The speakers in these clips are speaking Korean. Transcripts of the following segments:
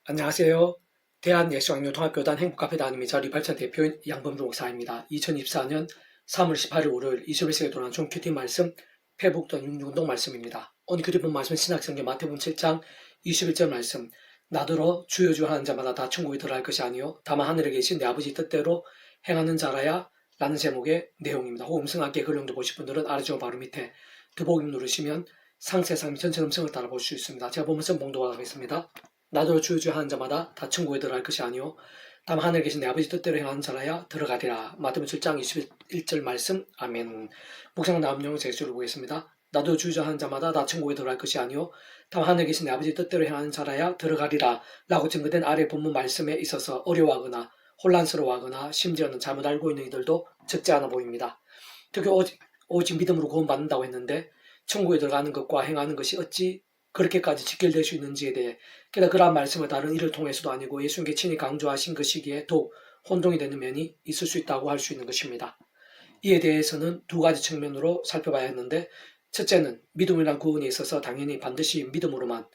안녕하세요. 대한예수학교통합교단 행복카페단임이자 리발찬 대표인 양범주 목사입니다. 2024년 3월 18일 월요일 21세기에 돌아온 종 큐티 말씀 페북던 66운동 말씀입니다. 오늘 큐티본 말씀은 신약성경 마태복음 7장 21절 말씀. 나더러 주여 주여 하는 자마다 다 천국에 들어갈 것이 아니요 다만 하늘에 계신 내 아버지 뜻대로 행하는 자라야 라는 제목의 내용입니다. 혹 음성하게 글령도 보실 분들은 아래쪽 바로 밑에 더보기 누르시면 상세상 전체 음성을 따라 볼 수 있습니다. 제가 보면서 봉독하겠습니다. 나더러 주여 주여 하는 자마다 다 천국에 들어갈 것이 아니요 다만 하늘에 계신 내 아버지 뜻대로 행하는 자라야 들어가리라. 마태복음 7장 21절 말씀. 아멘. 묵상 다음 내용 제시를 보겠습니다. 나더러 주여 주여 하는 자마다 다 천국에 들어갈 것이 아니요 다만 하늘에 계신 내 아버지 뜻대로 행하는 자라야 들어가리라 라고 증거된 아래 본문 말씀에 있어서 어려워하거나 혼란스러워하거나 심지어는 잘못 알고 있는 이들도 적지 않아 보입니다. 특히 오직 믿음으로 구원받는다고 했는데 천국에 들어가는 것과 행하는 것이 어찌 그렇게까지 직결될 수 있는지에 대해 게다가 그러한 말씀을 다른 일을 통해서도 아니고 예수님께 친히 강조하신 것이기에 더욱 혼동이 되는 면이 있을 수 있다고 할 수 있는 것입니다. 이에 대해서는 두 가지 측면으로 살펴봐야 했는데, 첫째는 믿음이란 구원에 있어서 당연히 반드시 믿음으로만,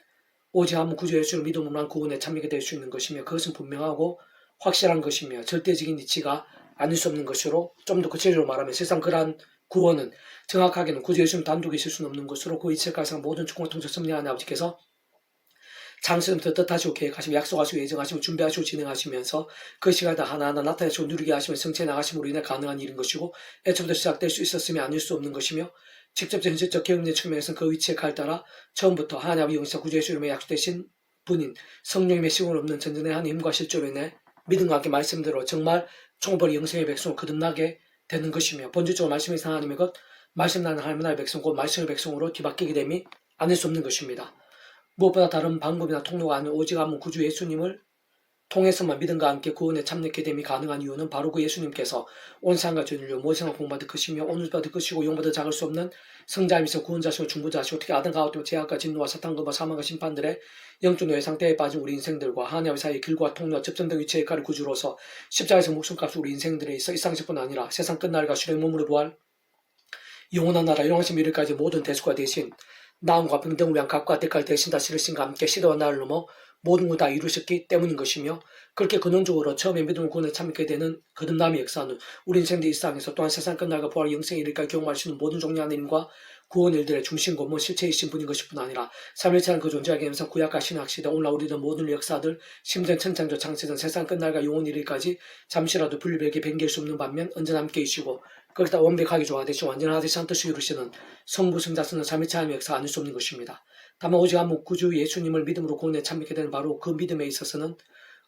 오직 한 구주 예수를 믿음으로만 구원에 참여하게 될 수 있는 것이며, 그것은 분명하고 확실한 것이며 절대적인 이치가 아닐 수 없는 것으로, 좀 더 구체적으로 말하면 세상 그러한 구원은 정확하게는 구주 예수님 단독에 있을 수는 없는 것으로, 그 이치를 가상 모든 축복을 통해서 섭리하는 아버지께서 장세부터 뜻하시고 계획하시고 약속하시고 예정하시고 준비하시고 진행하시면서 그 시간에 하나하나 나타내시고 누리게 하시며 성취해 나가심으로 인해 가능한 일인 것이고, 애초부터 시작될 수 있었으면 아닐 수 없는 것이며, 직접적 현실적 경험의 측면에서는 그 위치에 칼 따라 처음부터 하나님 아버지 영사 구주 예수 이름에 약속되신 분인 성령님의 시공을 없는 전전의 힘과 실조로 인해 믿음과 함께 말씀대로 정말 총벌이 영생의 백성을 거듭나게 되는 것이며, 본질적으로 말씀이 이상 하나님의 것, 말씀 나는 하나님의 백성, 곧 말씀의 백성으로 뒤바뀌게 됨이 아닐 수 없는 것입니다. 무엇보다 다른 방법이나 통로가 아닌 오직 한 구주 예수님을 통해서만 믿음과 함께 구원에 참여하게 됨이 가능한 이유는 바로 그 예수님께서 온 세상과 전 인류 모든 생을 공부받을 것이며 오늘 받을 것이고 영보다 작을 수 없는 성자이면서 구원자시고 중보자시고 특히 아담과 하와 제약과 진노와 사탄과 사망과 심판들의 영적 노예 상태에 빠진 우리 인생들과 하나님 사이의 길과 통로와 접점된 위치의 칼을 구주로서 십자가에서 목숨값을 우리 인생들에 있어 일상식뿐 아니라 세상 끝날과 주의 몸으로 부활 영원한 나라 영원하신 미래까지 모든 대수가 되신 나음과 평등을 위한 각과 대가를 대신 다 실으신과 함께 시대와 나를 넘어 모든 걸 다 이루셨기 때문인 것이며, 그렇게 근원적으로 처음에 믿음을 구원에 참여하게 되는 거듭남의 역사는 우리 인생들 일상에서 또한 세상 끝날과 부활 영생에 이르기까지 경험하시는 모든 종류의 하나님과 구원 일들의 중심 권모 실체이신 분인 것일 뿐 아니라 삼일체는 그 존재하게 하면서 구약과 신학시대 오늘날 우리들 모든 역사들 심지어 천창조 창세전 세상 끝날과 영원 이르기까지 잠시라도 분리되게 변개할 수 없는 반면 언제나 함께 계시고 거기다 완벽하게 조화되시 완전하듯이 한 뜻을 이루시는 성부 성자성은 삼위체 하나님의 역사가 아닐 수 없는 것입니다. 다만 오직 한 구주 예수님을 믿음으로 구원에 참여하게 되는 바로 그 믿음에 있어서는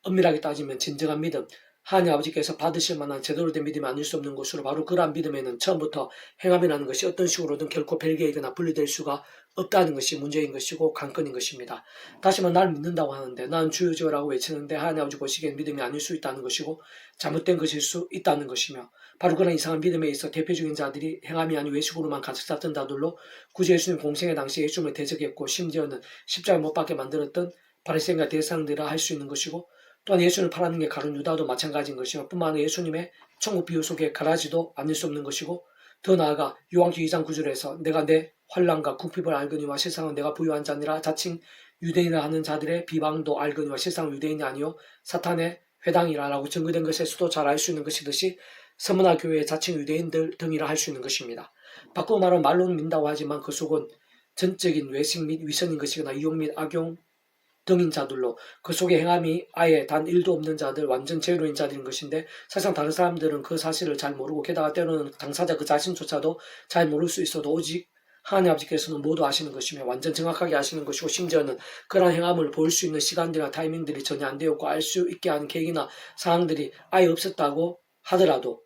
엄밀하게 따지면 진정한 믿음, 하나님 아버지께서 받으실 만한 제대로 된 믿음이 아닐 수 없는 것으로, 바로 그러한 믿음에는 처음부터 행함이라는 것이 어떤 식으로든 결코 별개이거나 분리될 수가 없다는 것이 문제인 것이고 관건인 것입니다. 다시 말해 날 믿는다고 하는데 나는 주여 주여라고 외치는데 하나님 아버지 보시기엔 믿음이 아닐 수 있다는 것이고 잘못된 것일 수 있다는 것이며, 바로 그런 이상한 믿음에 있어 대표적인 자들이 행함이 아닌 외식으로만 가득 찼던 자들로 구주 예수님 공생의 당시 예수님을 대적했고 심지어는 십자가에 못 박게 만들었던 바리새인과 대상들이라 할 수 있는 것이고, 또한 예수님을 팔아는 게 가룟 유다도 마찬가지인 것이며, 뿐만 아니라 예수님의 천국 비유 속에 가라지도 않을 수 없는 것이고, 더 나아가 요한복음 2장 9절에서 내가 내 환난과 궁핍을 알거니와 실상은 내가 부유한 자니라 자칭 유대인이라 하는 자들의 비방도 알거니와 실상은 유대인이 아니요 사탄의 회당이라라고 증거된 것에서도 잘 알 수 있는 것이듯이 서문화 교회의 자칭 유대인들 등이라 할 수 있는 것입니다. 바꾸어 말하면 말로는 믿는다고 하지만 그 속은 전적인 외식 및 위선인 것이거나 이용 및 악용 등인 자들로, 그 속에 행함이 아예 단 1도 없는 자들, 완전 제로인 자들인 것인데, 사실상 다른 사람들은 그 사실을 잘 모르고 게다가 때로는 당사자 그 자신조차도 잘 모를 수 있어도 오직 하나님 아버지께서는 모두 아시는 것이며 완전 정확하게 아시는 것이고, 심지어는 그러한 행함을 볼 수 있는 시간들이나 타이밍들이 전혀 안 되었고 알 수 있게 하는 계기나 상황들이 아예 없었다고 하더라도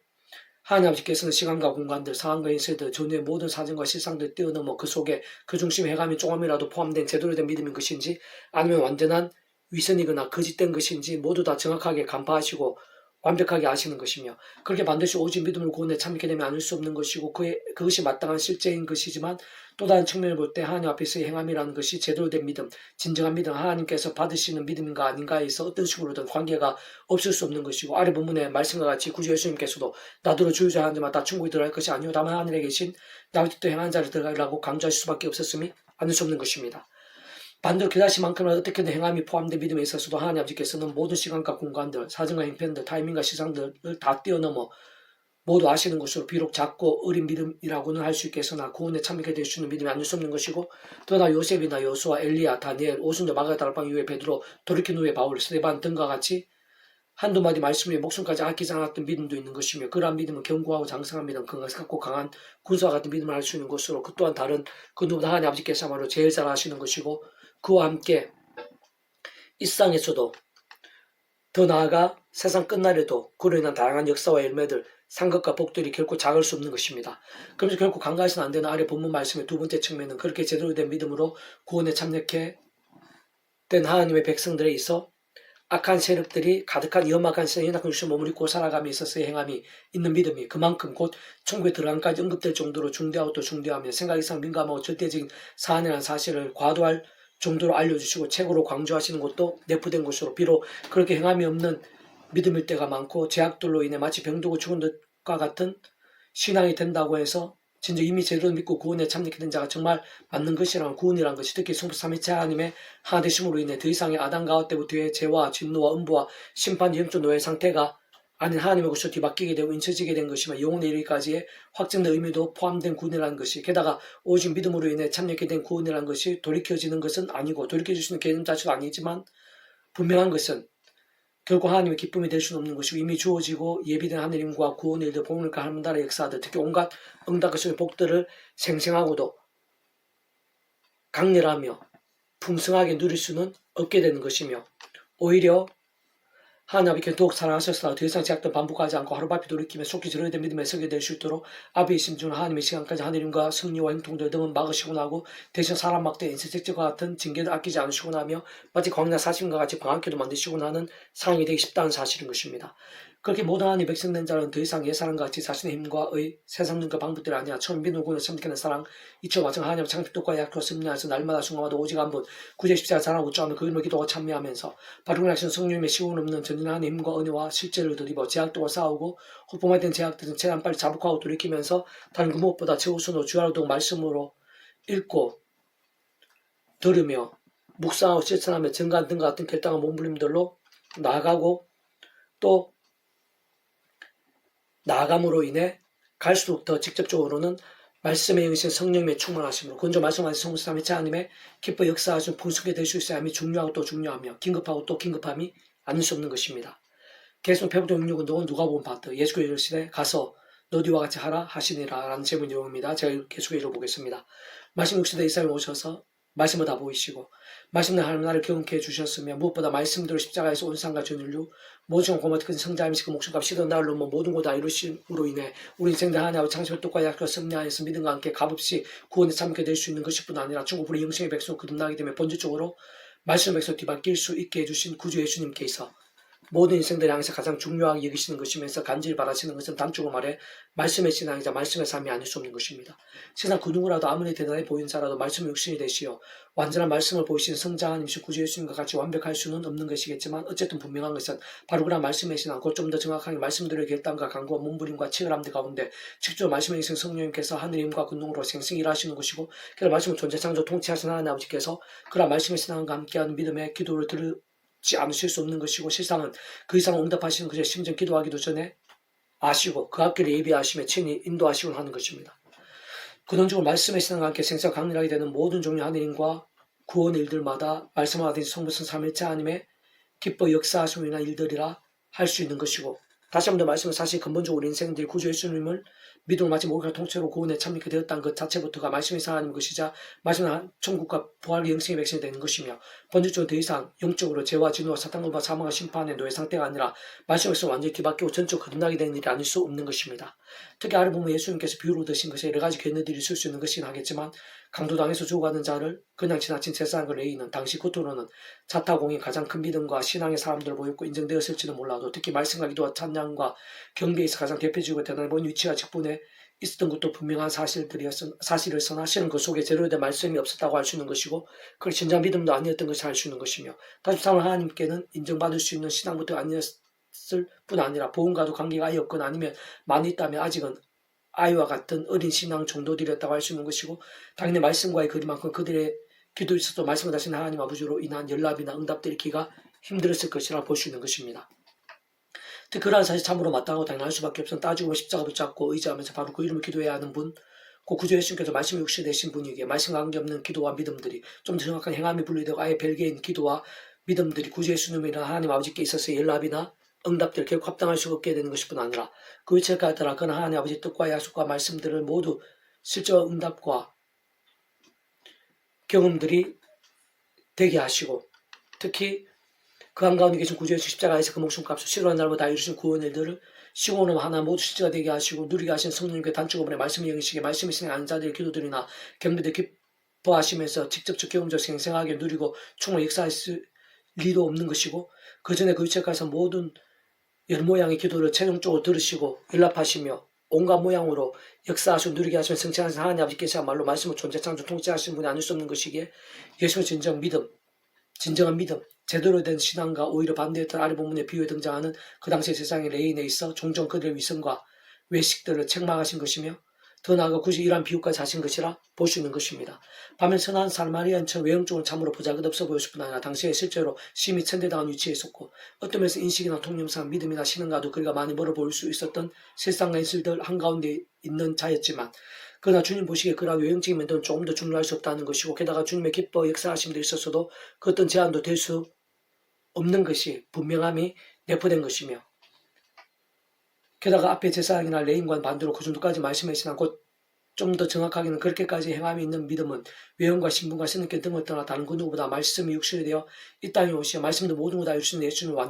하나님 아버지께서는 시간과 공간들, 상황과 인쇄들, 전후의 모든 사정과 실상들 뛰어넘어 그 속에 그 중심에 해감이 조금이라도 포함된 제대로 된 믿음인 것인지 아니면 완전한 위선이거나 거짓된 것인지 모두 다 정확하게 간파하시고 완벽하게 아시는 것이며, 그렇게 반드시 오직 믿음을 구원에 참게 되면 아닐 수 없는 것이고 그것이 마땅한 실제인 것이지만, 또 다른 측면을 볼 때 하나님 앞에서의 행함이라는 것이 제대로 된 믿음, 진정한 믿음, 하나님께서 받으시는 믿음인가 아닌가에서 어떤 식으로든 관계가 없을 수 없는 것이고, 아래 본문의 말씀과 같이 구주 예수님께서도 나더러 주여 주여 하는 자마다 천국에 들어갈 것이 아니요 다만 하늘에 계신 아버지 뜻대로 행하는 자를 들어가리라고 강조하실 수밖에 없었음이 아닐 수 없는 것입니다. 반대로 그다시만큼이나 어떻게든 행함이 포함된 믿음에 있어서도 하나님 아버지께서는 모든 시간과 공간들, 사정과 형편들, 타이밍과 시상들을 다 뛰어넘어 모두 아시는 것으로 비록 작고 어린 믿음이라고는 할 수 있겠으나 구원에 참여하게 될 수 있는 믿음이 아닐 수 없는 것이고, 또나 요셉이나 여수와 엘리야, 다니엘, 오순절, 마가다락방 이후에 베드로, 돌이킨 후에 바울, 스데반 등과 같이 한두 마디 말씀 위에 목숨까지 아끼지 않았던 믿음도 있는 것이며, 그러한 믿음은 견고하고 장성한 믿음, 강하고 강한 군사와 같은 믿음을 할 수 있는 것으로 그 또한 다른 그 누구보다 하나님 아버지께서야말로 제일 잘 아시는 것이고, 그와 함께 이 세상에서도 더 나아가 세상 끝날에도 그로 인한 다양한 역사와 열매들, 상급과 복들이 결코 작을 수 없는 것입니다. 그러면서 결코 간과해서는 안 되는 아래 본문 말씀의 두 번째 측면은 그렇게 제대로 된 믿음으로 구원에 참여케 된 하나님의 백성들에 있어 악한 세력들이 가득한 위험한 세상에 낙한 주신 몸을 입고 살아감에 있어서의 행함이 있는 믿음이 그만큼 곧 천국에 들어간까지 언급될 정도로 중대하고 또 중대하며 생각 이상 민감하고 절대적인 사안이라는 사실을 과도할 정도로 알려주시고 책으로 강조하시는 것도 내포된 것으로, 비록 그렇게 행함이 없는 믿음일 때가 많고 제약들로 인해 마치 병들고 죽은 것과 같은 신앙이 된다고 해서 진짜 이미 제대로 믿고 구원에 참여하게 된 자가 정말 맞는 것이라면, 구원이라는 것이 특히 성부 삼위체 하나님의 하나 되심으로 인해 더 이상의 아담 가와 때부터의 죄와 진노와 음부와 심판, 영적 노예 상태가 아닌 하나님의 것으로 뒤바뀌게 되고 인쳐지게 된 것이며, 영혼에 이르기까지의 확증된 의미도 포함된 구원이라는 것이, 게다가 오직 믿음으로 인해 참여하게 된 구원이라는 것이 돌이켜지는 것은 아니고 돌이켜질 수 있는 개념 자체도 아니지만, 분명한 것은 결코 하나님의 기쁨이 될 수는 없는 것이고 이미 주어지고 예비된 하느님과 구원의 일들, 복음과 하나님 나라의 역사들, 특히 온갖 응답과 속의 복들을 생생하고도 강렬하며 풍성하게 누릴 수는 없게 되는 것이며, 오히려 하나님 아버지께 더욱 사랑하셨으나 더 이상 제약들 반복하지 않고 하루바삐 돌이키며 속히 제대로 된 믿음에 서게 될 수 있도록 아버지의 심중 하나님의 시간까지 하느님과 승리와 행통들 등은 막으시고 나고, 대신 사람 막대 인쇄책과 같은 징계를 아끼지 않으시고 나며 마치 광야 사심과 같이 방학교도 만드시고 나는 상황이 되기 쉽다는 사실인 것입니다. 그렇게 모든 하나님의 백성된 자는 더 이상 옛사람과 같이 자신의 힘과 세상 능과 방법들이 아니라 처음 믿음을 선택하는 사랑, 이처 마찬 하나님의 창립독과 약속과 승리하여서 날마다 순간마다 오직 한번 구제 십자가 자랑하고 우쭈하며 그 이름을 기도하고 참여하면서 바르고 하신 성령님의 시온 없는 전진한 힘과 은혜와 실제를 드리고 제약들과 싸우고 호풍화된 제약들은 최대한 빨리 자복하고 돌이키면서 다른 그 무엇보다 최우선으로 주야로도 말씀으로 읽고 들으며 묵상하고 실천하며 증거한 등과 같은 결단과 몸부림들로 나아가고, 또 나아감으로 인해 갈수록 더 직접적으로는 말씀에 의신 성령님의 충만하심으로 건조 말씀하신 성부 삼위체 하나님의 기뻐 역사하신 풍성하게 될 수 있어야 함이 중요하고 또 중요하며 긴급하고 또 긴급함이 아닐 수 없는 것입니다. 계속 페북도 66운동은 누가복음 파트, 예수께서 이르시되 가서 너희와 같이 하라 하시니라 라는 제목 내용입니다. 제가 계속 읽어보겠습니다. 말씀 60대 이사에 오셔서 말씀을 다 보이시고 말씀을 하나님 나를 경험케 해주셨으며 무엇보다 말씀대로 십자가에서 온 상과 전 인류 모든 고마운 큰 성자이시고 목숨값 시던 나를 넘어 모든 것 다 이루심으로 인해 우리 인생들 하나님과 창조의 뜻과 약속과 승리하여서 믿음과 함께 값없이 구원에 참게 될 수 있는 것뿐 아니라 중국으로 영생의 백성 거듭나게 되면 본질적으로 말씀의 백성 뒤바뀔 수 있게 해주신 구주 예수님께서 모든 인생들이 항상 가장 중요하게 여기시는 것이면서 간절히 바라시는 것은 단적으로 말해 말씀의 신앙이자 말씀의 삶이 아닐 수 없는 것입니다. 세상 그 누구라도 아무리 대단히 보이는 자라도 말씀의 육신이 되시어 완전한 말씀을 보이시는 성자 하나님이신 구주 예수님과 같이 완벽할 수는 없는 것이겠지만, 어쨌든 분명한 것은 바로 그런 말씀의 신앙, 곧 좀 더 정확하게 말씀대로의 결단과 강구와 몸부림과 치열함들 가운데 직접 말씀의 이신 성령님께서 하늘님과 근동으로 생생히 일하시는 것이고, 그런 말씀을 존재 창조 통치하신 하나님 아버지께서 그런 말씀의 신앙과 함께하는 믿음의 기도를 들지 않으실 수 없는 것이고, 실상은 그 이상 응답하시는 그저 심정 기도하기도 전에 아시고 그 앞길을 예비하시며 친히 인도하시곤 하는 것입니다. 근원적으로 말씀의 신앙과 함께 생사 강렬하게 되는 모든 종류 하나님과 구원의 일들마다 말씀을 받은 성부성 삼위체 하나님의 기뻐 역사하심으로 인한 일들이라 할 수 있는 것이고, 다시 한번 더 말씀은 사실 근본적으로 인생들이 구주 예수님을 믿음을 마치 모국가 통째로 구원에 참여하게 되었다는 것 자체부터가 말씀의 하나님 것이자 말씀은 천국과 부활의 영생의 백성이 되는 것이며, 본질적으로 더 이상 영적으로 죄와 진노와 사탄과 사망과 심판의 노예 상태가 아니라 말씀에서 완전히 뒤바뀌고 전적으로 거듭나게 되는 일이 아닐 수 없는 것입니다. 특히 아래 보면 예수님께서 비유로 드신 것에 여러 가지 견해들이 있을 수 있는 것이긴 하겠지만, 강도당에서 죽어가는 자를 그냥 지나친 세상을 레이는 당시 겉으로는 자타공인 가장 큰 믿음과 신앙의 사람들을 보였고 인정되었을지도 몰라도, 특히 말씀과 기도와 찬양과 경배에서 가장 대표적이고 대단히 먼 위치와 직분에 있었던 것도 분명한 사실이었으나 실은 그 속에 제대로 된 말씀이 없었다고 할 수 있는 것이고, 그걸 진짜 믿음도 아니었던 것을 알 수 있는 것이며, 다시 말하면 하나님께는 인정받을 수 있는 신앙부터 아니었을 뿐 아니라 복음과도 관계가 아예 없거나 아니면 많이 있다면 아직은 아이와 같은 어린 신앙 정도들이었다고 할 수 있는 것이고, 당연히 말씀과의 거리만큼 그들의 기도 있어도 말씀을 다시는 하나님 아버지로 인한 연락이나 응답들이 있기가 힘들었을 것이라 볼 수 있는 것입니다. 특히 그러한 사실 참으로 마땅하고 당연할 수밖에 없어 따지고 십자가 붙잡고 의지하면서 바로 그 이름을 기도해야 하는 분, 그 구주 예수님께서 말씀이 육신이 되신 분이기에 말씀과 관계없는 기도와 믿음들이 좀 더 정확한 행함이 분리되고 아예 별개인 기도와 믿음들이 구주 예수님이나 하나님 아버지께 있어서의 연락이나 응답들 결코 합당할 수 없게 되는 것일 뿐 아니라 그 위치에 따라 그는 하나님 아버지 뜻과 약속과 말씀들을 모두 실제와 응답과 경험들이 되게 하시고 특히 그 한가운데 계신 구주 예수 십자가에서 그 목숨값을 실로한 날보다 다 이루신 구원의 일들을 시고는 하나 모두 실제가 되게 하시고 누리게 하신 성령님께 단축업원의 말씀의 영식에 말씀이 생각하는 자들의 기도들이나 경배들 기뻐하시면서 직접적 경험적 생생하게 누리고 충분히 역사했을 리도 없는 것이고 그 전에 그 위치에서 모든 여러 모양의 기도를 최종적으로 들으시고 연락하시며 온갖 모양으로 역사하시고 누리게 하시면 성취하신 하나님 아버지께서야말로 말씀을 존재 창조 통치하시는 분이 아닐 수 없는 것이기에 예수의 진정한 믿음, 제대로 된 신앙과 오히려 반대했던 아래 본문의 비유에 등장하는 그 당시의 세상의 레인에 있어 종종 그들의 위선과 외식들을 책망하신 것이며 더 나아가 굳이 이러한 비유까지 하신 것이라 볼 수 있는 것입니다. 반면 선한 사마리아인처럼 외형적으로 참으로 보잘것없어 보였을 뿐 아니라 당시에 실제로 심히 천대당한 위치에 있었고 어떤 면에서 인식이나 통념상 믿음이나 신앙과도 그리가 많이 멀어 보일 수 있었던 실상과 현실들 한가운데 있는 자였지만 그러나 주님 보시기에 그러한 외형적인 면들은 조금 더 중요할 수 없다는 것이고 게다가 주님의 기뻐 역사하심도 있었어도 그 어떤 제한도 될 수 없는 것이 분명함이 내포된 것이며 게다가 앞에 제사장이나 레인과는 반대로 그 정도까지 말씀하신 않고 좀 더 정확하게는 그렇게까지 행함이 있는 믿음은 외형과 신분과 신능계 등을 떠나 다른 그 누구보다 말씀이 육신이 되어 이 땅에 오시어 말씀도 모든 것 다 이루시는 예수님을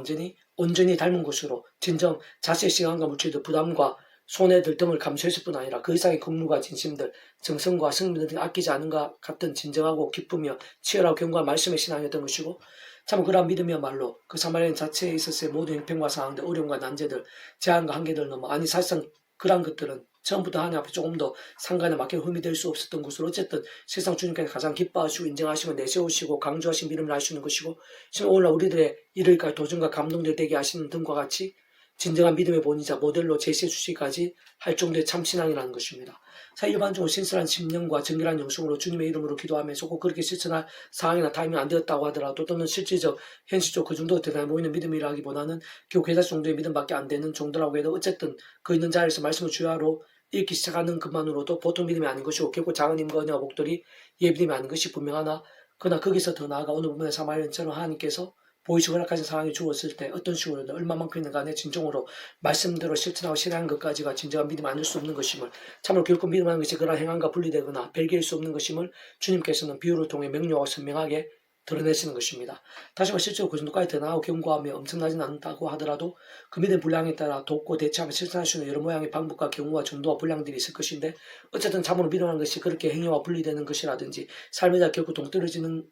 온전히 닮은 것으로 진정 자세의 시간과 물질들 부담과 손해들 등을 감수했을 뿐 아니라 그 이상의 근무과 진심들, 정성과 성민들 등 아끼지 않은 것 같은 진정하고 기쁘며 치열하고 견고한 말씀의 신앙이었던 것이고 참 그러한 믿음이야말로 그 사마리아인 자체에 있었을 모든 형편과 상황들, 어려움과 난제들, 제한과 한계들 넘어 아니 사실상 그러한 것들은 처음부터 하나님 앞에 조금 더 상관에 맡긴 흠이 될 수 없었던 것으로 어쨌든 세상 주님께서 가장 기뻐하시고 인정하시고 내세우시고 강조하신 믿음을 알 수 있는 것이고 지금 오늘날 우리들의 이를까지 도전과 감동들 되게 하시는 등과 같이 진정한 믿음의 본이자 모델로 제시해 주시기까지 할 정도의 참신앙이라는 것입니다. 일반적으로 신실한 심령과 정결한 영성으로 주님의 이름으로 기도하면서 꼭 그렇게 실천할 상황이나 타임이 안 되었다고 하더라도 또는 실질적, 현실적 그 정도 대단해 보이는 믿음이라기보다는 겨우 괴사 정도의 믿음밖에 안 되는 정도라고 해도 어쨌든 그 있는 자리에서 말씀을 주야로 읽기 시작하는 것만으로도 보통 믿음이 아닌 것이고 결국 작은 힘과 은혜와 복들이 예비됨이 아닌 것이 분명하나 그러나 거기서 더 나아가 어느 부분의 사마리아인처럼 하나님께서 보이시고 허락하신 상황이 주었을 때 어떤 식으로든 얼마만큼이나 간에 진정으로 말씀대로 실천하고 실행하는 것까지가 진정한 믿음이 아닐 수 없는 것임을 참으로 결코 믿음하는 것이 그러한 행함과 분리되거나 별개일 수 없는 것임을 주님께서는 비유를 통해 명료하고 선명하게 드러내시는 것입니다. 다시 말해 실제로 그 정도까지 더 나아가고 견고하며 엄청나진 않다고 하더라도 그 믿음 분량에 따라 돕고 대처하며 실천할 수 있는 여러 모양의 방법과 경우와 정도와 분량들이 있을 것인데 어쨌든 참으로 믿음하는 것이 그렇게 행위와 분리되는 것이라든지 삶에 대해 결코 동떨어지는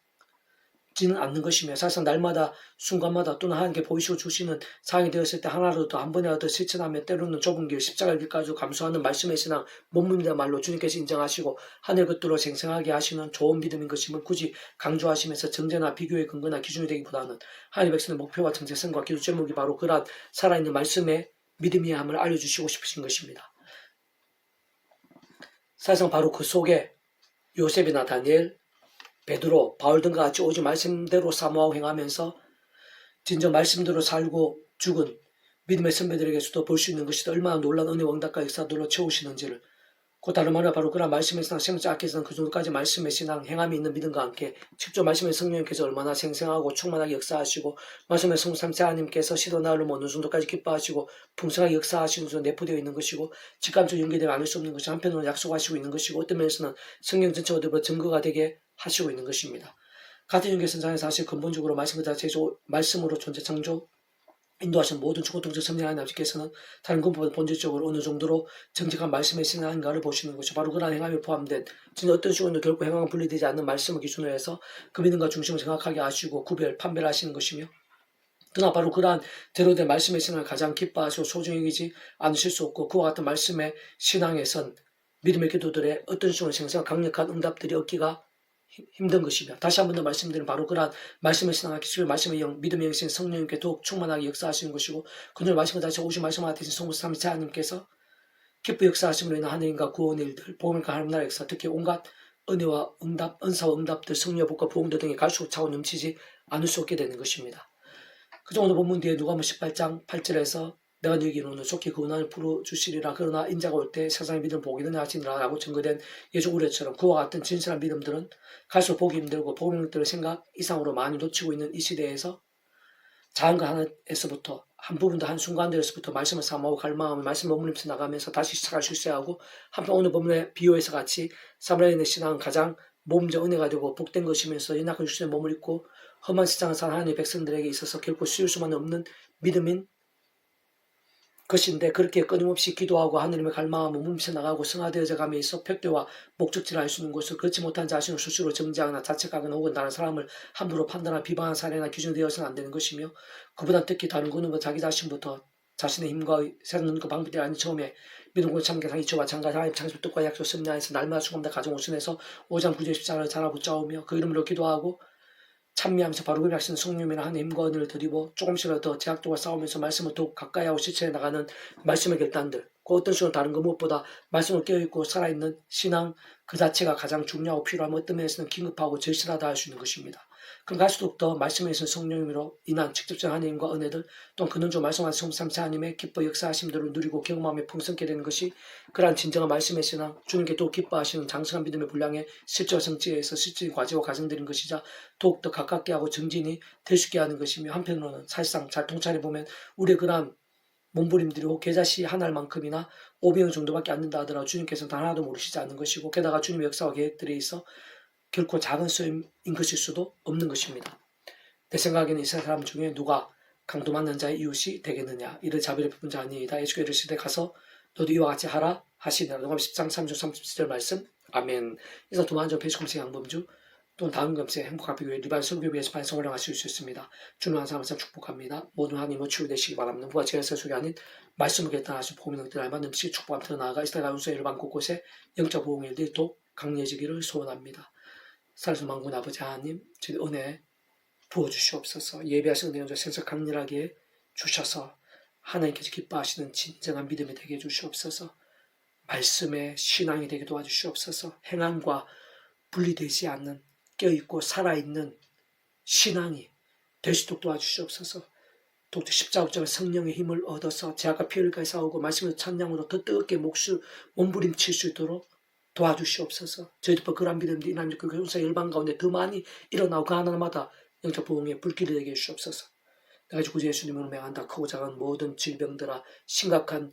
않는 것이며 사실상 날마다 순간마다 또는 하나님께 보이시고 주시는 상황이 되었을 때 하나라도 한 번이라도 실천하며 때로는 좁은 길 십자가의 길까지 감수하는 말씀의 신앙 몸입니다말로 주님께서 인정하시고 하늘 것들로 생생하게 하시는 좋은 믿음인 것임을 굳이 강조하시면서 정죄나 비교의 근거나 기준이 되기보다는 하나님의 백성의 목표와 정체성과 기도 제목이 바로 그러한 살아있는 말씀의 믿음이야 함을 알려주시고 싶으신 것입니다. 사실상 바로 그 속에 요셉이나 다니엘 베드로, 바울 등과 같이 오직 말씀대로 사모하고 행하면서 진정 말씀대로 살고 죽은 믿음의 선배들에게서도 볼 수 있는 것이 얼마나 놀라운 은혜와 응답과 역사들로 채우시는지를 그 다른 말로 바로 그런 말씀의 신앙, 생명자께서는 그 정도까지 말씀의 신앙, 행함이 있는 믿음과 함께 직접 말씀의 성령님께서 얼마나 생생하고 충만하게 역사하시고 말씀의 성삼세 하나님께서 시도 나를 어느 정도까지 기뻐하시고 풍성하게 역사하시는 것으로 내포되어 있는 것이고 직감적으로 연계되면 않을 수 없는 것이 한편으로는 약속하시고 있는 것이고 어떤 면에서는 성경 전체가 되어 증거가 되게 하시고 있는 것입니다. 같은 연계선상에서 사실 근본적으로 말씀 그 자체에서 말씀으로 존재 창조 인도하신 모든 주권통제 선명한 아버지께서는 다른 것보다 본질적으로 어느 정도로 정직한 말씀의 신앙인가를 보시는 것이 바로 그러한 행함이 포함된 진짜 어떤 식으로는 결코 행함은 분리되지 않는 말씀을 기준으로 해서 그 믿음과 중심을 정확하게 아시고 판별하시는 것이며 그러나 바로 그러한 대로된 말씀의 신앙을 가장 기뻐하시고 소중히 여기지 않으실 수 없고 그와 같은 말씀의 신앙에선 믿음의 기도들의 어떤 식으로 생생한 강력한 응답들이 얻기가 힘든 것이며 다시 한 번 더 말씀드리는 바로 그러한 말씀의 신앙과 기술의 말씀의 영, 믿음의 영신 성령님께 더욱 충만하게 역사하시는 것이고 그늘 말씀을 다시 오신 말씀을 대신 성부 삼위체 하나님께서 기쁘 역사하심으로 인한 하늘인과 구원의 일들, 복음과 하나님 나라 역사, 특히 온갖 은혜와 응답, 은사와 응답들, 성령의 복과 보응들 등이 갈수록 차고 넘치지 않을 수 없게 되는 것입니다. 그래서 오늘 본문 뒤에 누가복음 18장 8절에서 내가 너에게 이르노니 속히 그 고난을 풀어주시리라. 그러나 인자가 올 때 세상의 믿음 보기 전에 하시니라 라고 증거된 예수 우레처럼 그와 같은 진실한 믿음들은 갈수록 보기 힘들고 복음들을 생각 이상으로 많이 놓치고 있는 이 시대에서 자연과 하나에서부터 한 부분도 한순간들에서부터 말씀을 사모하고 갈망하며 말씀 머무르면서 나가면서 다시 시작할 수 있어야 하고, 한편 오늘 본문의 비유에서 같이 사마리아인의 신앙은 가장 모범적 은혜가 되고 복된 것이면서 연약한 육신에 몸을 입고 험한 세상을 사는 하나님의 백성들에게 있어서 결코 쉬울 수만 없는 믿음인 것인데, 그렇게 끊임없이 기도하고 하느님의 갈망하며 몸서 나가고 성화되어져 감에 있어 표 목적지를 알 수 있는 것을 그렇지 못한 자신을 스스로 정죄하거나 자책하거나 혹은 다른 사람을 함부로 판단하거나 비방하는 사례나 기준이 되어서는 안 되는 것이며, 그보다 특히 다른 것은 자기 자신부터 자신의 힘과 새로운 그 방법이 아닌 처음에 믿음과 참계상 이초와 장가 하나님 창조 뜻과 약속 섭리하에서 날마다 수감다 가정 오순에서 5장 9절 14절을 잘 붙잡으며 그 이름으로 기도하고 찬미하면서 바로 그 약신 성령이나 하나님의 힘과 은혜를 드리고 조금씩이라도 더 제약적으로 싸우면서 말씀을 더욱 가까이 하고 실천해 나가는 말씀의 결단들, 그 어떤 식으로 다른 것 무엇보다 말씀을 깨어있고 살아있는 신앙 그 자체가 가장 중요하고 필요하며 어떤 면에서는 긴급하고 절실하다 할 수 있는 것입니다. 그럼 갈수록 더 말씀에서 성령님으로 인한 직접적인 하나님과 은혜들, 또는 근원적으로 말씀하신 성삼세 하나님의 기뻐 역사하심들을 누리고 경험하며 풍성케 되는 것이 그러한 진정한 말씀의 신앙, 주님께 더욱 기뻐하시는 장성한 믿음의 분량의 실제와 성취에서 실질적인 과제와 과정들인 것이자 더욱더 가깝게 하고 정진이 될 수 있게 하는 것이며, 한편으로는 사실상 잘 통찰해보면 우리의 그러한 몸부림들이 혹 계자시 하나만큼이나 500원 정도밖에 안 된다 하더라도 주님께서는 단 하나도 모르시지 않는 것이고, 게다가 주님의 역사와 계획들에 있어 결코 작은 쓰임인 것일 수도 없는 것입니다. 내 생각에는 이 사람 중에 누가 강도 만난 자의 이웃이 되겠느냐, 이를 자비를 베푼 자 아니이다. 예수께서 이르시되 가서 너도 이와 같이 하라 하시니라. 누가복음 10장 3절 37절 말씀. 아멘. 이상 두만전 페이스컴스 양범주 또는 다음 검색 행복하게 리반 설교비에서 반성을 하실 수 있습니다. 주는 항상 항상 축복합니다. 모든 하나님의 치유되시기 바랍니다. 누가 제가 소개 아닌 말씀을 결단하신 복음능들 알맞는 음식 축복함 나아가 이스라엘 가운데 일반 곳곳에 영적 보응일들이 더 강해지기를 소원합니다. 살아서 만군 아버지 하나님, 저희 은혜 부어주시옵소서. 예배하시는 내용자 생사 강렬하게 주셔서 하나님께서 기뻐하시는 진정한 믿음이 되게 해주시옵소서. 말씀의 신앙이 되게 도와주시옵소서. 행함과 분리되지 않는 껴있고 살아있는 신앙이 될 수 있도록 도와주시옵소서. 또 십자가의 성령의 힘을 얻어서 제아까 피 흘리까지 싸우고 말씀의 찬양으로 더 뜨겁게 몸부림칠 수 있도록 도와주시옵소서. 저희도 그런 믿음들이 이나님 그 교사 열방 가운데 더 많이 일어나고 그 하나마다 영적 보응에 불길이 되게 해주시옵소서. 내가 구주 예수님을 명한다. 크고 작은 모든 질병들아 심각한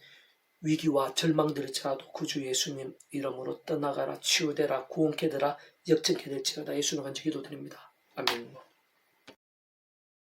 위기와 절망들일지라도 구주 예수님 이름으로 떠나가라, 치유되라, 구원케 되라, 역전케 될지어다. 예수님 간절 기도드립니다. 아멘.